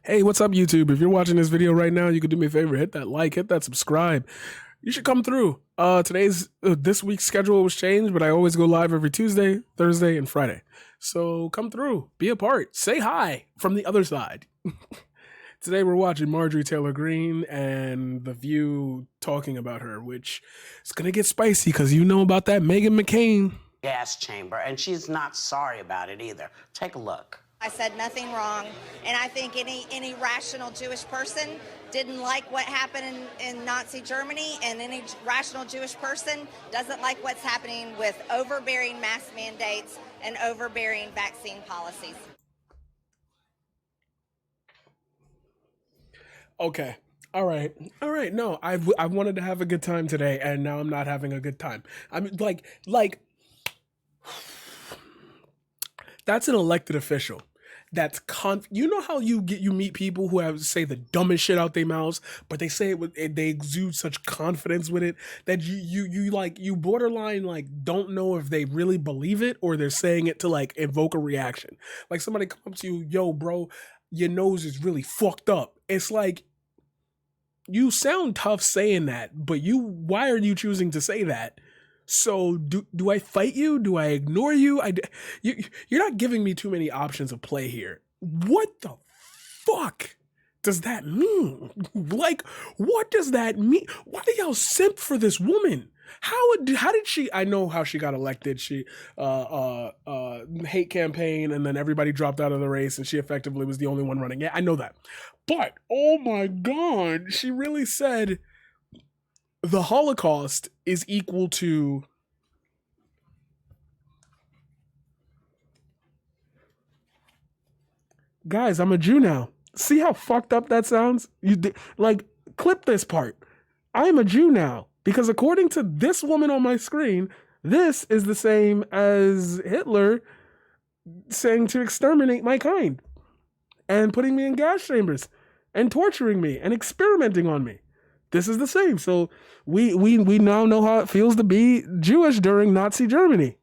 Hey, what's up, YouTube? If you're watching this video right now, you could do me a favor, hit that like, hit that subscribe. You should come through. This week's schedule was changed, but I always go live every Tuesday, Thursday, and Friday. So come through, be a part, say hi from the other side. Today we're watching Marjorie Taylor Greene and The View talking about her, which is gonna get spicy because you know about that Meghan McCain gas chamber, and she's not sorry about it either. Take a look. I said nothing wrong, and I think any rational Jewish person didn't like what happened in Nazi Germany, and any rational Jewish person doesn't like what's happening with overbearing mask mandates and overbearing vaccine policies. Okay. All right. No, I wanted to have a good time today, and now I'm not having a good time. I mean, like, that's an elected official. That's you know how you meet people who have say the dumbest shit out their mouths, but they say it with they exude such confidence with it that you borderline like don't know if they really believe it or they're saying it to like evoke a reaction. Like somebody come up to you, yo, bro, your nose is really fucked up. It's like, you sound tough saying that, but why are you choosing to say that? So do I fight you? Do I ignore you? You're not giving me too many options of play here. What the fuck does that mean? Like, what does that mean? Why do y'all simp for this woman? How did she? I know how she got elected. She hate campaign, and then everybody dropped out of the race, and she effectively was the only one running. Yeah, I know that. But oh my God, she really said the Holocaust is equal to guys, I'm a Jew now. See how fucked up that sounds? Like, clip this part. I am a Jew now. Because according to this woman on my screen, this is the same as Hitler saying to exterminate my kind and putting me in gas chambers and torturing me and experimenting on me. This is the same. So we now know how it feels to be Jewish during Nazi Germany.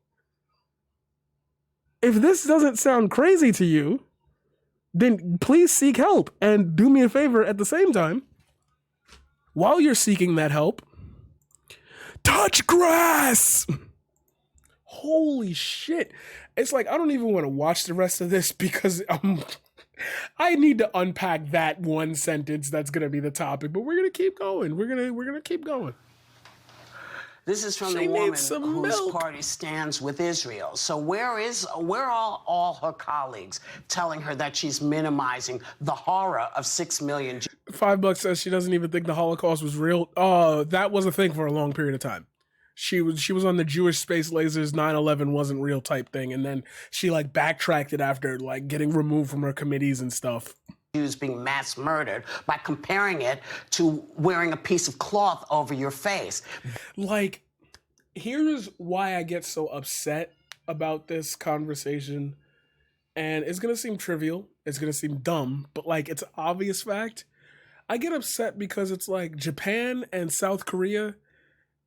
If this doesn't sound crazy to you, then please seek help and do me a favor at the same time. While you're seeking that help, touch grass. Holy shit. It's like, I don't even want to watch the rest of this because I need to unpack that one sentence that's going to be the topic, but we're going to keep going. We're going to keep going. This is from the woman whose party stands with Israel. So where are all her colleagues telling her that she's minimizing the horror of 6 million Jews? $5 says she doesn't even think the Holocaust was real. That was a thing for a long period of time. She was on the Jewish space lasers 9/11 wasn't real type thing, and then she like backtracked it after like getting removed from her committees and stuff. Jews being mass murdered by comparing it to wearing a piece of cloth over your face. Like, here's why I get so upset about this conversation, and it's gonna seem trivial, it's gonna seem dumb, but like it's an obvious fact. I get upset because it's like Japan and South Korea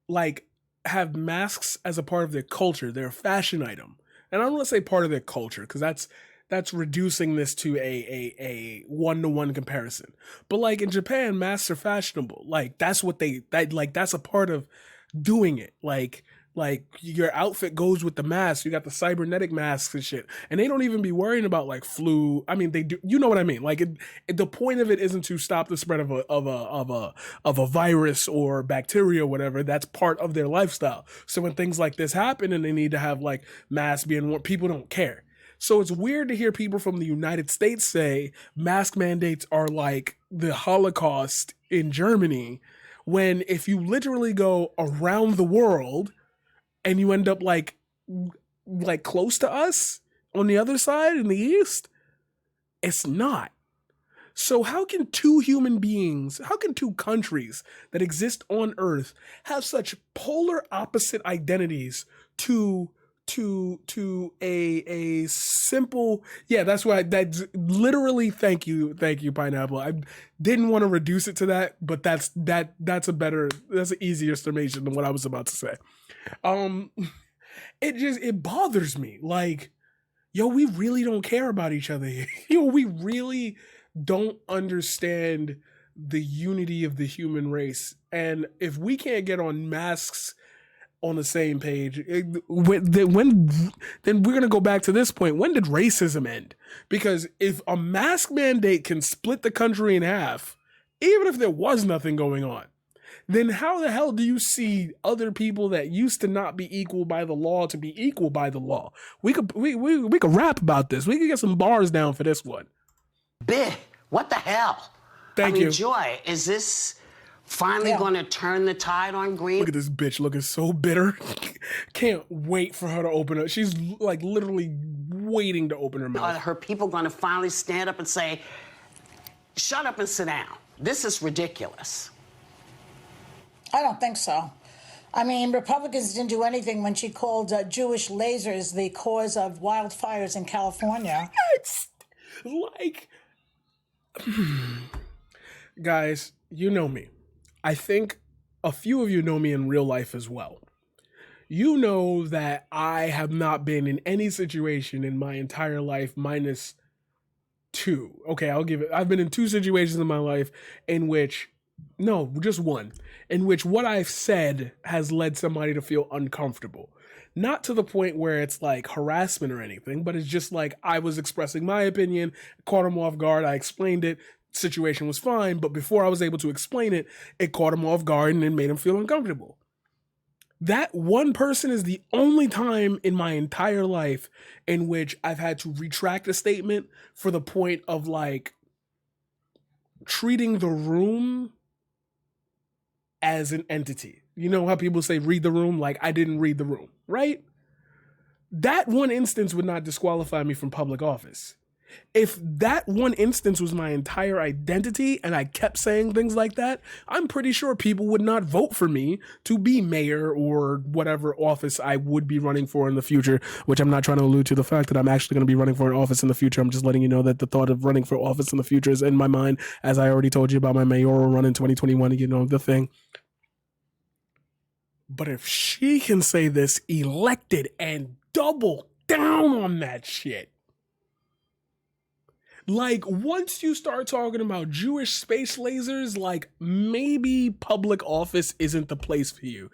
like have masks as a part of their culture. They're a fashion item. And I don't want to say part of their culture because that's reducing this to a one-to-one comparison. But like in Japan, masks are fashionable. Like that's what that's a part of doing it. Like your outfit goes with the mask. You got the cybernetic masks and shit. And they don't even be worrying about like flu. I mean, they do, you know what I mean? Like the point of it isn't to stop the spread of a virus or bacteria or whatever. That's part of their lifestyle. So when things like this happen and they need to have like masks being worn, people don't care. So it's weird to hear people from the United States say mask mandates are like the Holocaust in Germany, when if you literally go around the world and you end up like close to us on the other side in the East, it's not. So how can two countries that exist on Earth have such polar opposite identities to a simple, yeah, that's why that's literally, thank you, Pineapple. I didn't want to reduce it to that, but that's an easier summation than what I was about to say. It bothers me. Like, yo, we really don't care about each other here. Yo, we really don't understand the unity of the human race. And if we can't get on masks on the same page, then we're going to go back to this point. When did racism end? Because if a mask mandate can split the country in half, even if there was nothing going on, then how the hell do you see other people that used to not be equal by the law to be equal by the law? We could rap about this. We could get some bars down for this one. Big. What the hell? Thank you. Joy, is this finally going to turn the tide on green? Look at this bitch looking so bitter. Can't wait for her to open up. She's like literally waiting to open her mouth. Are her people going to finally stand up and say, shut up and sit down? This is ridiculous. I don't think so. I mean, Republicans didn't do anything when she called Jewish lasers the cause of wildfires in California. It's like... Guys, you know me. I think a few of you know me in real life as well. You know that I have not been in any situation in my entire life minus 2. Okay, I'll give it. I've been in 2 situations in my life in which, no, just 1, in which what I've said has led somebody to feel uncomfortable. Not to the point where it's like harassment or anything, but it's just like I was expressing my opinion, caught him off guard, I explained it, situation was fine, but before I was able to explain it, it caught him off guard and it made him feel uncomfortable. That one person is the only time in my entire life in which I've had to retract a statement for the point of like treating the room as an entity. You know how people say read the room? Like I didn't read the room, right? That one instance would not disqualify me from public office. If that one instance was my entire identity and I kept saying things like that, I'm pretty sure people would not vote for me to be mayor or whatever office I would be running for in the future, which I'm not trying to allude to the fact that I'm actually going to be running for an office in the future. I'm just letting you know that the thought of running for office in the future is in my mind, as I already told you about my mayoral run in 2021, you know, the thing. But if she can say this elected and double down on that shit, like, once you start talking about Jewish space lasers, like, maybe public office isn't the place for you.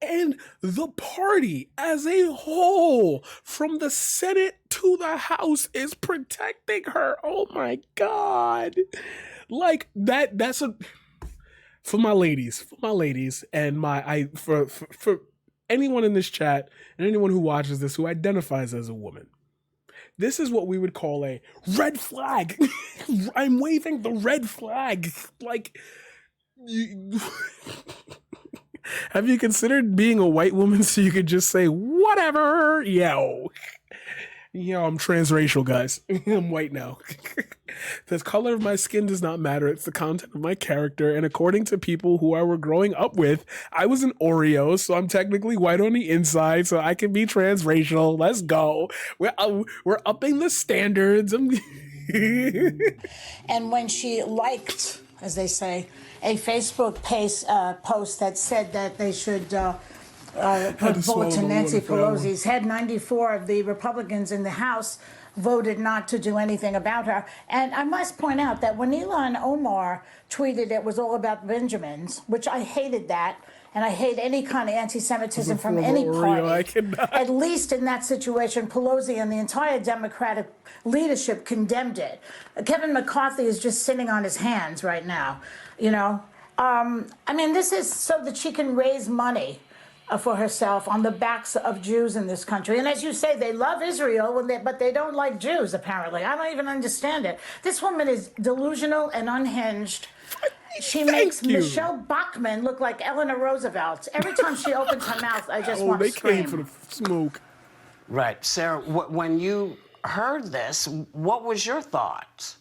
And the party as a whole, from the Senate to the House, is protecting her. Oh my God. Like, that's a... For my ladies, and for anyone in this chat, and anyone who watches this who identifies as a woman, this is what we would call a red flag. I'm waving the red flag. Like, have you considered being a white woman so you could just say, whatever? Yo, I'm transracial, guys. I'm white now. The color of my skin does not matter. It's the content of my character. And according to people who I were growing up with, I was an Oreo, so I'm technically white on the inside, so I can be transracial. Let's go. We're upping the standards. And when she liked, as they say, a Facebook post that said that they should put vote to Nancy Pelosi's head, 94 of the Republicans in the House voted not to do anything about her. And I must point out that when Ilhan Omar tweeted it was all about Benjamins, which I hated that, and I hate any kind of anti-Semitism from any party. At least in that situation, Pelosi and the entire Democratic leadership condemned it. Kevin McCarthy is just sitting on his hands right now, you know. I mean, this is so that she can raise money for herself on the backs of Jews in this country. And as you say, they love Israel, but they don't like Jews, apparently. I don't even understand it. This woman is delusional and unhinged. She makes Michelle Bachmann look like Eleanor Roosevelt. Every time she opens her mouth, I just want to scream. They came for the smoke. Right. Sarah, when you heard this, what was your thoughts?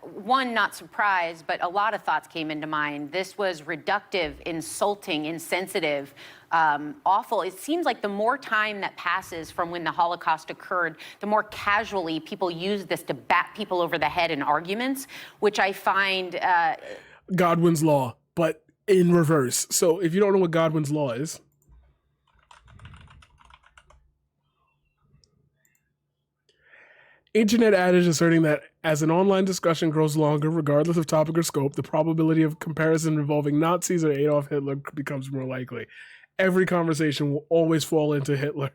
One, not surprised, but a lot of thoughts came into mind. This was reductive, insulting, insensitive, awful. It seems like the more time that passes from when the Holocaust occurred, the more casually people use this to bat people over the head in arguments, which I find... Godwin's Law, but in reverse. So if you don't know what Godwin's Law is... Internet adage asserting that as an online discussion grows longer, regardless of topic or scope, the probability of comparison involving Nazis or Adolf Hitler becomes more likely. Every conversation will always fall into Hitler.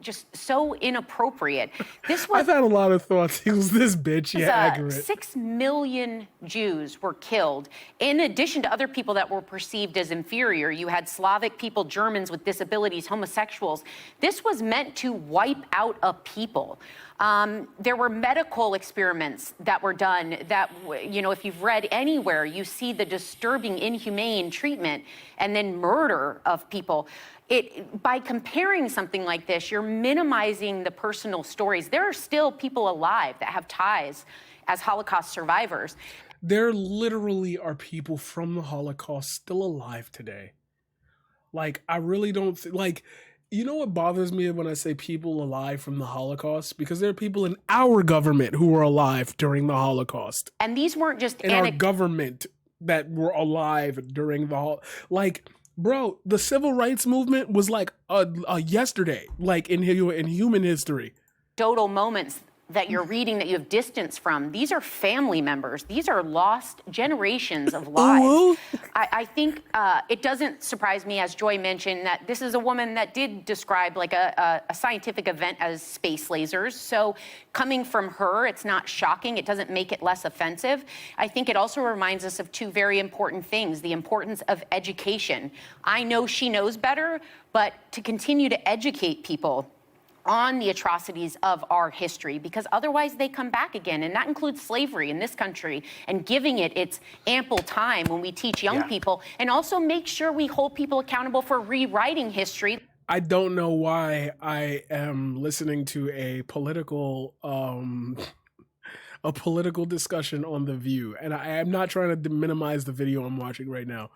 Just so inappropriate. This was. I've had a lot of thoughts. He was this bitch. Yeah, accurate. 6 million Jews were killed. In addition to other people that were perceived as inferior, you had Slavic people, Germans with disabilities, homosexuals. This was meant to wipe out a people. There were medical experiments that were done that, you know, if you've read anywhere, you see the disturbing, inhumane treatment and then murder of people. By comparing something like this, you're minimizing the personal stories. There are still people alive that have ties as Holocaust survivors. There literally are people from the Holocaust still alive today. Like, I really don't like, you know what bothers me when I say people alive from the Holocaust? Because there are people in our government who were alive during the Holocaust. And these weren't just in our government that were alive during the like. Bro, the civil rights movement was like yesterday, like in human history. Anecdotal moments that you're reading that you have distance from. These are family members. These are lost generations of lives. I think it doesn't surprise me, as Joy mentioned, that this is a woman that did describe like a scientific event as space lasers. So coming from her, it's not shocking. It doesn't make it less offensive. I think it also reminds us of two very important things: the importance of education. I know she knows better, but to continue to educate people on the atrocities of our history, because otherwise they come back again. And that includes slavery in this country, and giving it its ample time when we teach young people, and also make sure we hold people accountable for rewriting history. I don't know why I am listening to a political discussion on The View. And I am not trying to minimize the video I'm watching right now,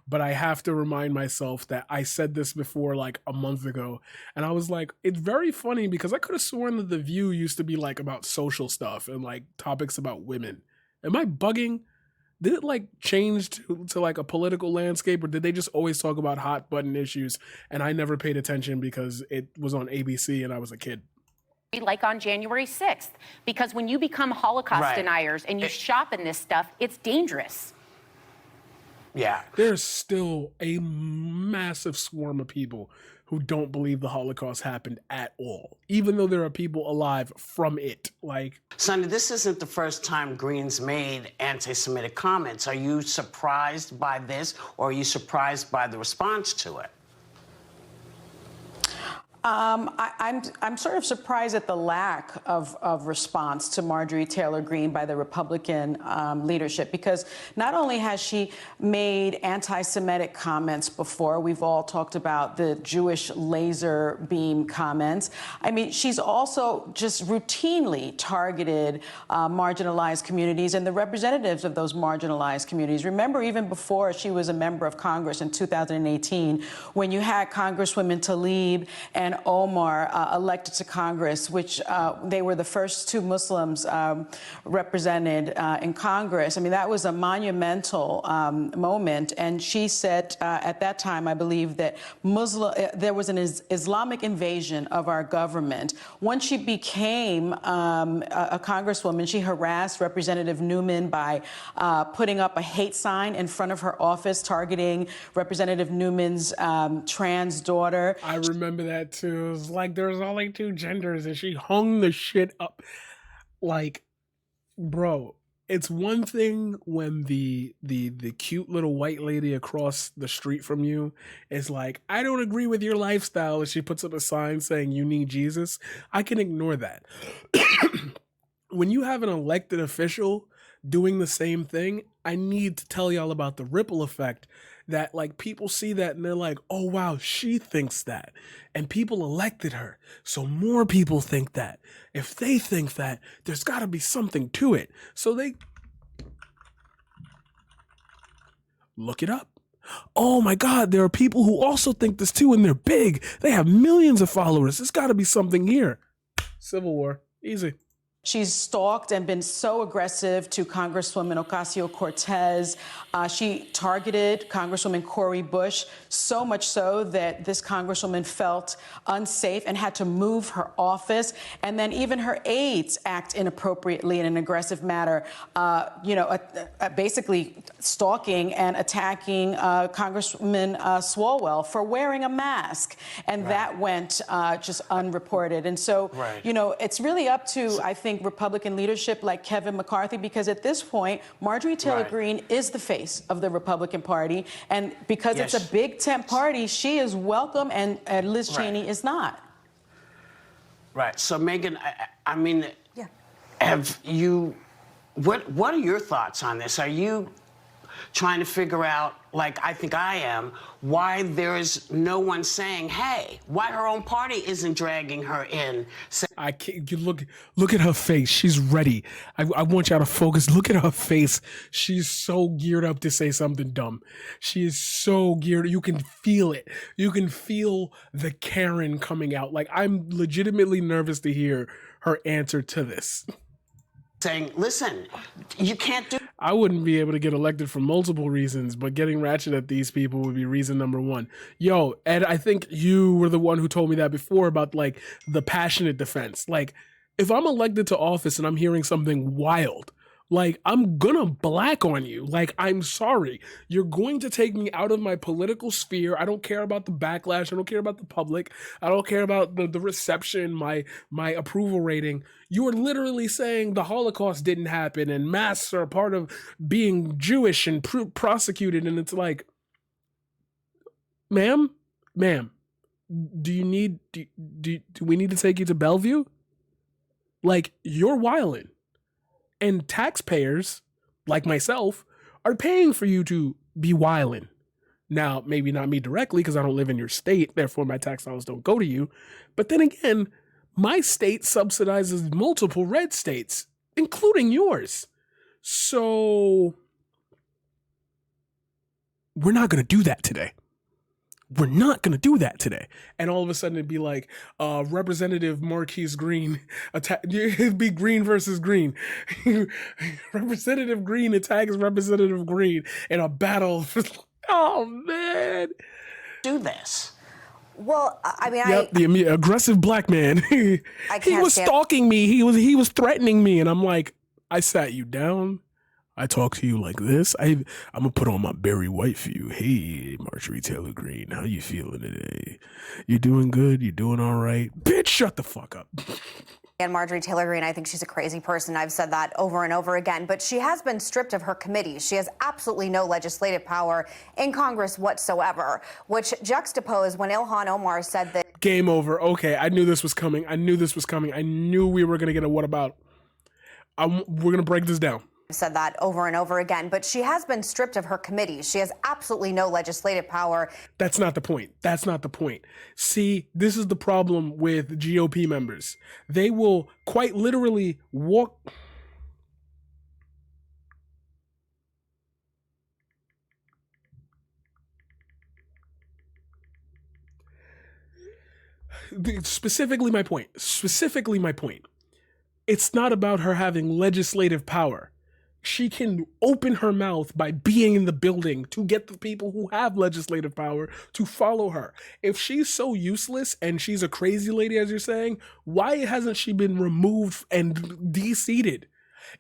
but I have to remind myself that I said this before like a month ago. And I was like, it's very funny because I could have sworn that The View used to be like about social stuff and like topics about women. Am I bugging? Did it like change to like a political landscape, or did they just always talk about hot button issues and I never paid attention because it was on ABC and I was a kid? Like on January 6th, because when you become Holocaust deniers and you shop in this stuff, it's dangerous. Yeah. There's still a massive swarm of people who don't believe the Holocaust happened at all, even though there are people alive from it. Like, Sonny, this isn't the first time Green's made anti-Semitic comments. Are you surprised by this, or are you surprised by the response to it? I'm sort of surprised at the lack of response to Marjorie Taylor Greene by the Republican leadership, because not only has she made anti-Semitic comments before, we've all talked about the Jewish laser beam comments. I mean, she's also just routinely targeted marginalized communities and the representatives of those marginalized communities. Remember, even before she was a member of Congress in 2018, when you had Congresswomen Tlaib and Omar elected to Congress, which they were the first two Muslims represented in Congress. I mean, that was a monumental moment. And she said at that time, I believe, that there was an Islamic invasion of our government. Once she became a congresswoman, she harassed Representative Newman by putting up a hate sign in front of her office targeting Representative Newman's trans daughter. I remember that too. It was like there's only two genders and she hung the shit up. Like, bro, it's one thing when the cute little white lady across the street from you is like, I don't agree with your lifestyle, and she puts up a sign saying you need Jesus. I can ignore that. When you have an elected official doing the same thing, I need to tell y'all about the ripple effect that, like, people see that and they're like, oh wow, she thinks that, and people elected her, so more people think that. If they think that, there's got to be something to it, so they look it up. Oh my God, there are people who also think this too, and they're big. They have millions of followers. There's got to be something here. Civil War, easy. She's stalked and been so aggressive to Congresswoman Ocasio-Cortez. She targeted Congresswoman Cori Bush, so much so that this Congresswoman felt unsafe and had to move her office. And then even her aides act inappropriately in an aggressive manner, basically stalking and attacking Congresswoman Swalwell for wearing a mask. And that went just unreported. And so, it's really up to, I think, Republican leadership like Kevin McCarthy, because at this point, Marjorie Taylor Greene is the face of the Republican Party. And because it's a big tent party, she is welcome and Liz Cheney is not. Right. So, Meghan, I mean, have you, what are your thoughts on this? Are you trying to figure out, like I think I am, why there is no one saying, hey, why her own party isn't dragging her in? I can't. You look at her face. She's ready. I want y'all to focus. Look at her face. She's so geared up to say something dumb. She is so geared. You can feel it. You can feel the Karen coming out. Like, I'm legitimately nervous to hear her answer to this. Saying, listen, you can't do. I wouldn't be able to get elected for multiple reasons, but getting ratchet at these people would be reason number one. Yo, Ed, I think you were the one who told me that before about, like, the passionate defense. Like, if I'm elected to office and I'm hearing something wild, like, I'm gonna black on you. Like, I'm sorry. You're going to take me out of my political sphere. I don't care about the backlash. I don't care about the public. I don't care about the reception, my approval rating. You are literally saying the Holocaust didn't happen and masks are part of being Jewish and prosecuted. And it's like, ma'am, do we need to take you to Bellevue? Like, you're wildin'. And taxpayers, like myself, are paying for you to be wildin'. Now, maybe not me directly because I don't live in your state, therefore my tax dollars don't go to you. But then again, my state subsidizes multiple red states, including yours. So we're not going to do that today. We're not going to do that today. And all of a sudden it'd be like Representative Marquise Green it'd be Green versus Green. Representative Green attacks Representative Green in a battle. Oh, man. Do this. Well, I mean, the aggressive black man. He was stalking me. He was threatening me. And I'm like, I sat you down. I talk to you like this. I'm gonna put on my Barry White for you. Hey, Marjorie Taylor Greene, how you feeling today? You doing good? You doing all right? Bitch, shut the fuck up. And Marjorie Taylor Greene, I think she's a crazy person. I've said that over and over again, but she has been stripped of her committees. She has absolutely no legislative power in Congress whatsoever, which juxtaposed when Ilhan Omar said that. Game over. Okay, I knew this was coming. I knew we were gonna get a what about. We're gonna break this down. I've said that over and over again, but she has been stripped of her committees. She has absolutely no legislative power. That's not the point. That's not the point. See, this is the problem with GOP members. They will quite literally walk. Specifically my point. It's not about her having legislative power. She can open her mouth by being in the building to get the people who have legislative power to follow her. If she's so useless and she's a crazy lady, as you're saying, why hasn't she been removed and de-seated?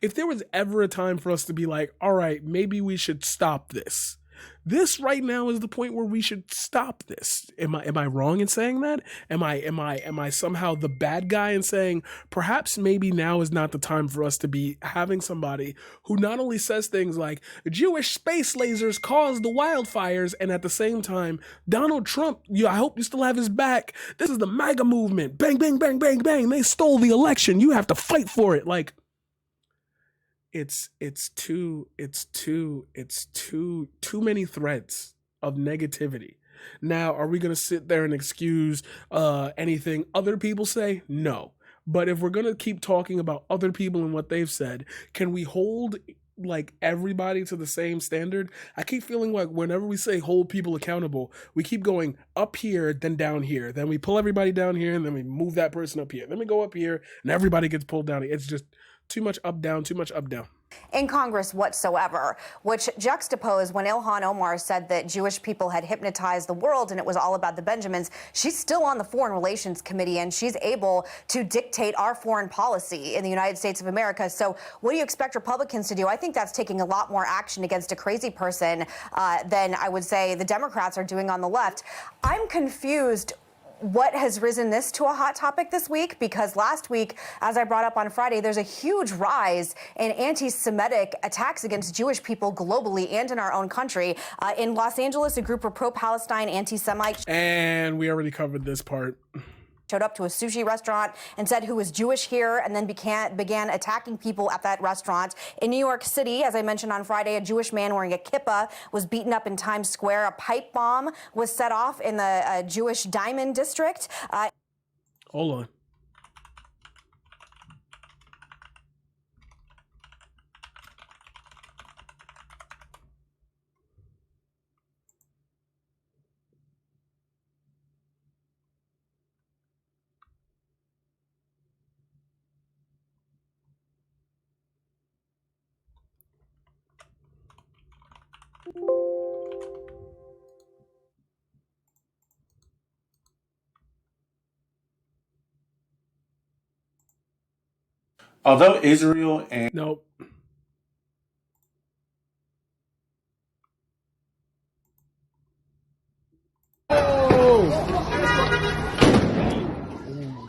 If there was ever a time for us to be like, all right, maybe we should stop this. This right now is the point where we should stop this. Am I wrong in saying that? Am I somehow the bad guy in saying perhaps maybe now is not the time for us to be having somebody who not only says things like Jewish space lasers caused the wildfires, and at the same time Donald Trump, I hope you still have his back. This is the MAGA movement. Bang, bang, bang, bang, bang. They stole the election. You have to fight for it. Like, it's too many threads of negativity. Now, are we going to sit there and excuse anything other people say? No. But if we're going to keep talking about other people and what they've said, can we hold like everybody to the same standard. I keep feeling like whenever we say hold people accountable, we keep going up here, then down here. Then we pull everybody down here, and then we move that person up here. Then we go up here, and everybody gets pulled down. It's just too much up, down, too much up, down. In Congress whatsoever, which juxtaposed when Ilhan Omar said that Jewish people had hypnotized the world and it was all about the Benjamins. She's still on the Foreign Relations Committee, and she's able to dictate our foreign policy in the United States of America. So what do you expect Republicans to do? I think that's taking a lot more action against a crazy person than I would say the Democrats are doing on the left. I'm confused what has risen this to a hot topic this week, because last week, as I brought up on Friday, there's a huge rise in anti-Semitic attacks against Jewish people globally and in our own country. In Los Angeles, a group of pro-Palestine anti-Semites, and we already covered this part, showed up to a sushi restaurant and said who was Jewish here, and then began attacking people at that restaurant. In New York City, as I mentioned on Friday, a Jewish man wearing a kippah was beaten up in Times Square. A pipe bomb was set off in the Jewish Diamond District. Hold on. Although Israel and Nope. Oh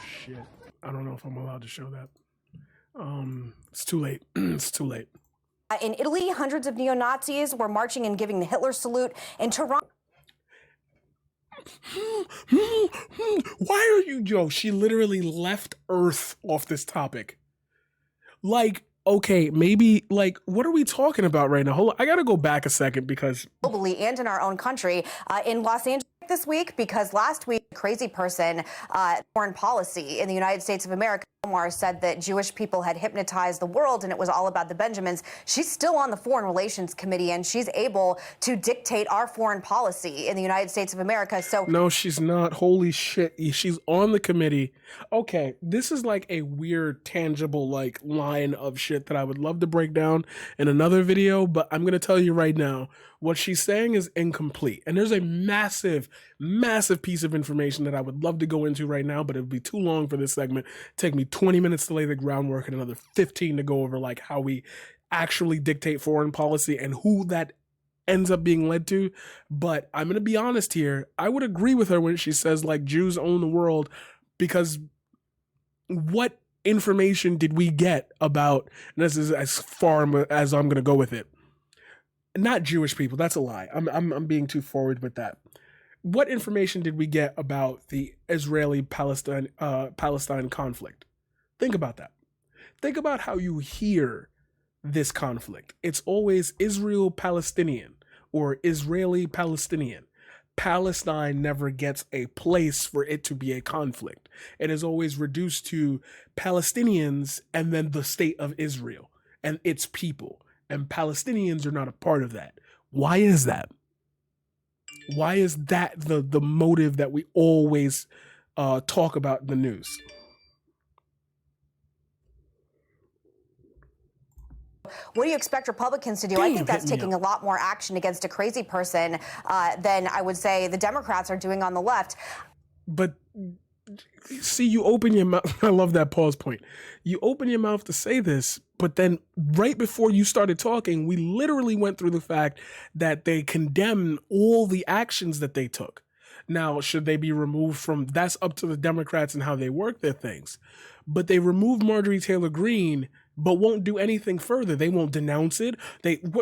shit. I don't know if I'm allowed to show that. It's too late. It's too late. In Italy, hundreds of neo-Nazis were marching and giving the Hitler salute. In Toronto, why are you, Joe? She literally left Earth off this topic. Like, okay, maybe, like, what are we talking about right now? Hold on, I gotta go back a second because globally and in our own country, in Los Angeles this week, because last week, a crazy person, foreign policy in the United States of America, Omar said that Jewish people had hypnotized the world and it was all about the Benjamins. She's still on the Foreign Relations Committee, and she's able to dictate our foreign policy in the United States of America. So no, she's not. Holy shit. She's on the committee. Okay, this is like a weird, tangible, like, line of shit that I would love to break down in another video, but I'm going to tell you right now, what she's saying is incomplete. And there's a massive, massive piece of information that I would love to go into right now, but it would be too long for this segment. Take me 20 minutes to lay the groundwork and another 15 to go over like how we actually dictate foreign policy and who that ends up being led to. But I'm going to be honest here. I would agree with her when she says like Jews own the world, because what information did we get about, and this is as far as I'm going to go with it, not Jewish people. That's a lie. I'm being too forward with that. What information did we get about the Israeli-Palestine conflict? Think about that. Think about how you hear this conflict. It's always Israel-Palestinian or Israeli-Palestinian. Palestine never gets a place for it to be a conflict. It is always reduced to Palestinians and then the state of Israel and its people. And Palestinians are not a part of that. Why is that? Why is that the motive that we always talk about in the news? what do you expect Republicans to do? I think that's taking a lot more action against a crazy person than I would say the Democrats are doing on the left. But see, you open your mouth. I love that pause point. You open your mouth to say this, but then right before you started talking, we literally went through the fact that they condemn all the actions that they took. Now, should they be removed from, that's up to the Democrats and how they work their things. But they removed Marjorie Taylor Greene, but won't do anything further. They won't denounce it.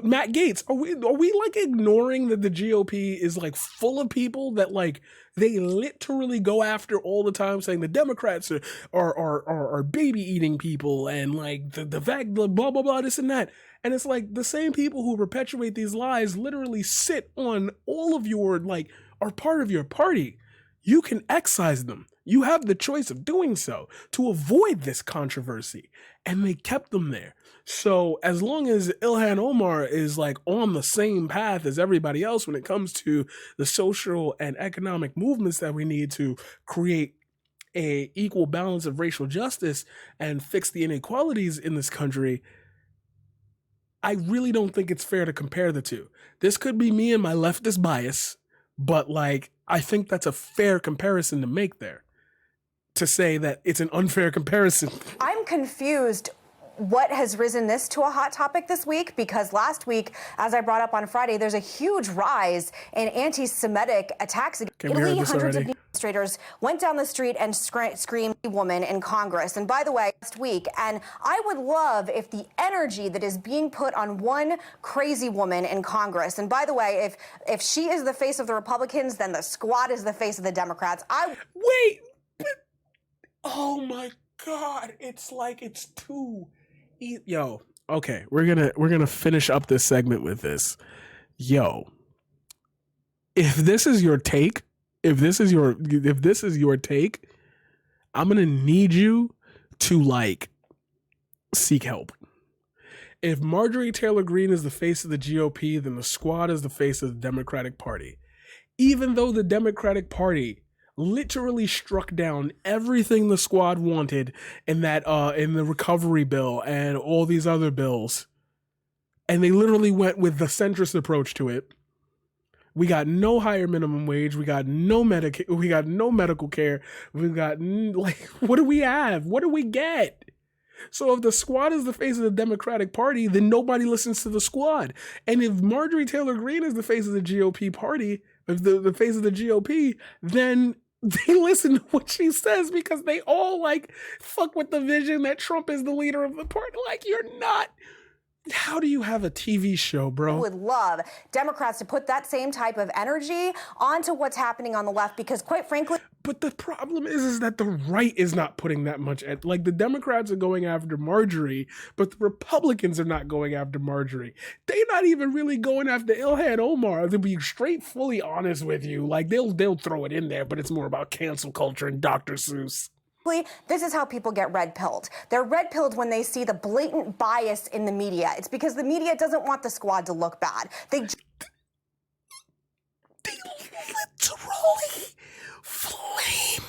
Matt Gaetz, are we like ignoring that the GOP is like full of people that like they literally go after all the time, saying the Democrats are baby eating people and like the fact blah blah blah this and that. And it's like the same people who perpetuate these lies literally sit on all of your like are part of your party. you can excise them. You have the choice of doing so to avoid this controversy. And they kept them there. So as long as Ilhan Omar is like on the same path as everybody else when it comes to the social and economic movements that we need to create a equal balance of racial justice and fix the inequalities in this country, I really don't think it's fair to compare the two. This could be me and my leftist bias, but like, I think that's a fair comparison to make there. To say that it's an unfair comparison. I'm confused. What has risen this to a hot topic this week? Because last week, as I brought up on Friday, there's a huge rise in anti-Semitic attacks against Italy. Hundreds of demonstrators went down the street and screamed "woman" in Congress. And by the way, last week, and I would love if the energy that is being put on one crazy woman in Congress, and by the way, if she is the face of the Republicans, then the squad is the face of the Democrats. Wait, but oh my God, it's like it's too. Yo, okay, we're gonna finish up this segment with this. Yo, if this is your take, I'm gonna need you to like seek help. If Marjorie Taylor Greene is the face of the GOP, then the squad is the face of the Democratic Party. Even though the Democratic Party literally struck down everything the squad wanted in that in the recovery bill and all these other bills, and they literally went with the centrist approach to it. We got no higher minimum wage. We got no medical care. We got like, what do we have? What do we get? So if the squad is the face of the Democratic Party, then nobody listens to the squad. And if Marjorie Taylor Greene is the face of the GOP party, if the face of the GOP, then they listen to what she says because they all like fuck with the vision that Trump is the leader of the party. Like, you're not. How do you have a TV show, bro? I would love Democrats to put that same type of energy onto what's happening on the left because, quite frankly... But the problem is that the right is not putting that much... Like, the Democrats are going after Marjorie, but the Republicans are not going after Marjorie. They're not even really going after Ilhan Omar, to be straight, fully honest with you. Like, they'll throw it in there, but it's more about cancel culture and Dr. Seuss. This is how people get red-pilled. They're red-pilled when they see the blatant bias in the media. It's because the media doesn't want the squad to look bad. They literally flame.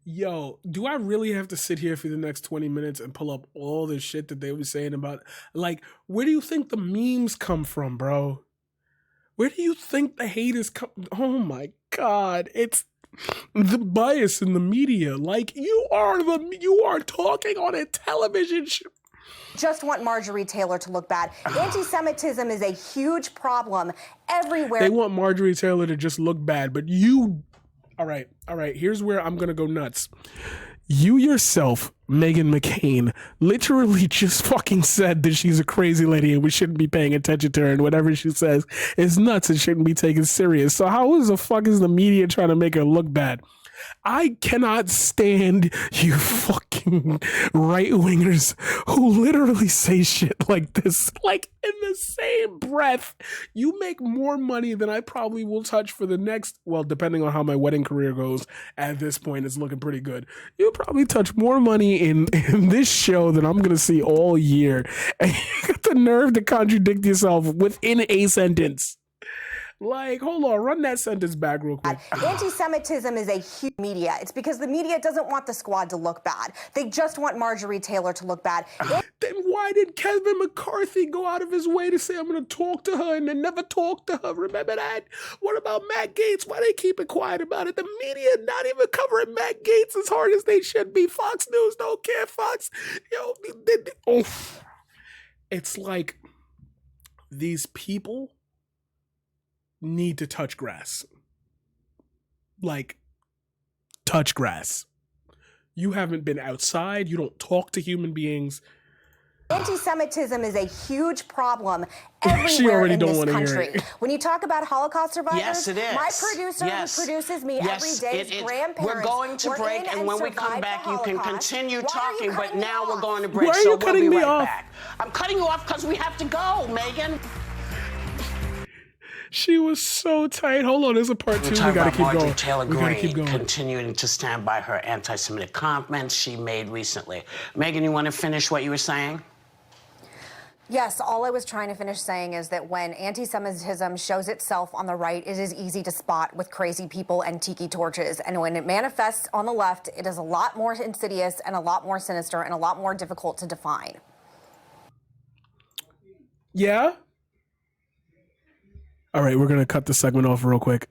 Yo, do I really have to sit here for the next 20 minutes and pull up all this shit that they were saying about, like, where do you think the memes come from, bro? Where do you think the haters come? Oh my God, it's the bias in the media. Like, you are talking on a television show. Just want Marjorie Taylor to look bad. Anti-Semitism is a huge problem everywhere. They want Marjorie Taylor to just look bad, but you... All right. Here's where I'm going to go nuts. You yourself, Meghan McCain, literally just fucking said that she's a crazy lady and we shouldn't be paying attention to her, and whatever she says is nuts and shouldn't be taken serious. So how is the fuck is the media trying to make her look bad? I cannot stand you fucking right-wingers who literally say shit like this. Like, in the same breath, you make more money than I probably will touch for the next, well, depending on how my wedding career goes, at this point, it's looking pretty good. You'll probably touch more money in this show than I'm going to see all year. And you got the nerve to contradict yourself within a sentence. Like, hold on, run that sentence back real quick. Anti-Semitism is a huge media. It's because the media doesn't want the squad to look bad. They just want Marjorie Taylor to look bad. Then why did Kevin McCarthy go out of his way to say, I'm going to talk to her, and then never talk to her? Remember that? What about Matt Gaetz? Why they keep it quiet about it? The media not even covering Matt Gaetz as hard as they should be. Fox News don't care. Fox, it's like these people need to touch grass. Like, touch grass. You haven't been outside. You don't talk to human beings. Anti-Semitism is a huge problem everywhere in this country. When you talk about Holocaust survivors, yes, it is. My producer who produces me every day, his grandparents. We're going to break, and when we come back, you can continue talking, but now we're going to break, Why are you cutting me off? Back. I'm cutting you off because we have to go, Meghan. She was so tight. Hold on, there's a part two. We gotta keep Marjorie going. Taylor We gotta keep Greene going. continuing to stand by her anti-Semitic comments she made recently. Meghan, you want to finish what you were saying? Yes, all I was trying to finish saying is that when anti-Semitism shows itself on the right, it is easy to spot with crazy people and tiki torches. And when it manifests on the left, it is a lot more insidious and a lot more sinister and a lot more difficult to define. Yeah? All right, we're going to cut the segment off real quick.